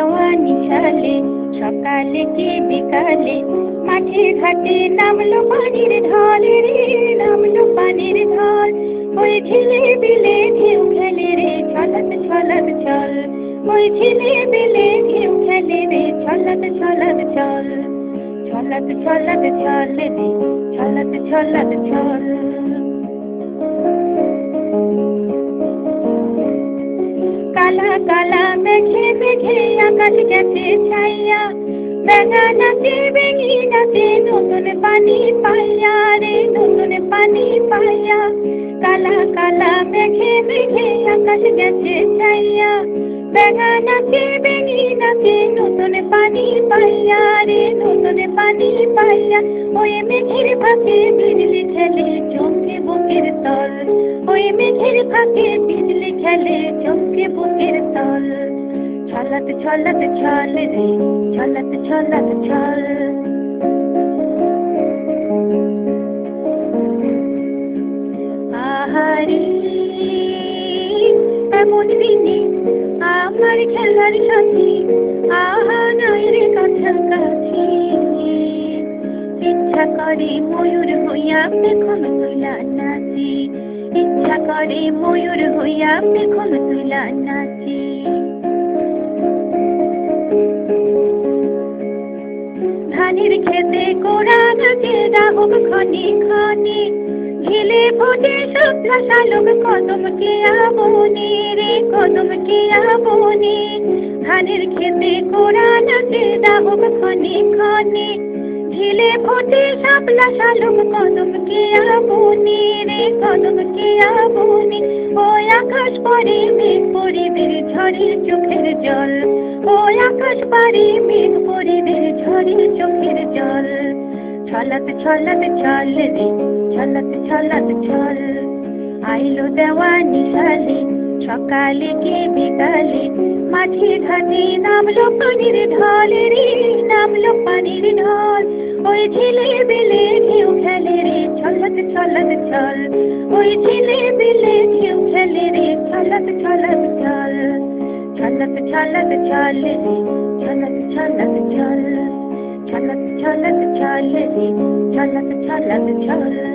দেওয়া নিশালে সকালে কি বিকালে মাঠে ঘাটে নামলো পানির ঢল রে, নামলো পানির ঢল। ওই ঝিলে বিলে ঢেউ খেলে রে ছলক ছলক চল, ওই ঝিলে বিলে ঢেউ খেলে রে ছলক ছলক চল, ছলক ছলক চল রে ছলক ছলক চল। কালা কালা মেঘে মেঘে আকাশ গেছে ছাইয়া, বেঙা নাচে বেঙি নাচে নতুন পানি পাইয়া রে, নতুন পানি পাইয়া। কালা কালা মেঘে মেঘে আকাশ গেছে ছাইয়া, বেঙা নাচে বেঙি নাচে নতুন পানি পাইয়া রে, নতুন পানি পাইয়া। ওই মেঘের ফাঁকে বিজলি খেলে চমকে বুকের তল, ওই মেঘের ফাঁকে বিজলি খেলে চমকে বুকের তল। ছলক ছলক ছল রে ছলক ছলক ছল। আহারে এমন দিনে আমার খেলার সাথী, আহা নাই রে কাছাকাছি। ইচ্ছা করে ময়ূর হইয়া পেখম তুলা নাচি, ইচ্ছা করে ময়ূর হইয়া পেখম তুলা নাচি। ধানের খেতে কোড়া নাচে রাহুক খনি খনি, ঝিলে ফোটে শাপলা শালুক কদম কেয়া বনে রে, কদম কেয়া বনে। ধানের খেতে কোড়া নাচে রাহুক খনি খনি, ঝিলে ফোটে শাপলা শালুক কদম কেয়া বনে রে, কদম কেয়া বনে। ওই আকাশ পারে মেঘ পরিদের ঝরে চোখের জল, ওই আকাশ পারে মেঘ পরিদের ঝরে চোখের জল। ছলক ছলক ছল রে ছলক ছলক ছল। আইলো দেওয়া নিশালে সকালে কি বিকালে মাঠে ঘাটে নামলো পানির ঢল রে, নামলো পানির ঢল। ওই ঝিলে বিলে ঢেউ খেলে রে ছলক ছলক ছল, ওই ঝিলে বিলে ঢেউ খেলে রে ছলক ছলক ছল। ছলক ছলক ছল রে ছলক ছলক ছল, ছলক ছলক ছল রে ছলক ছলক ছল।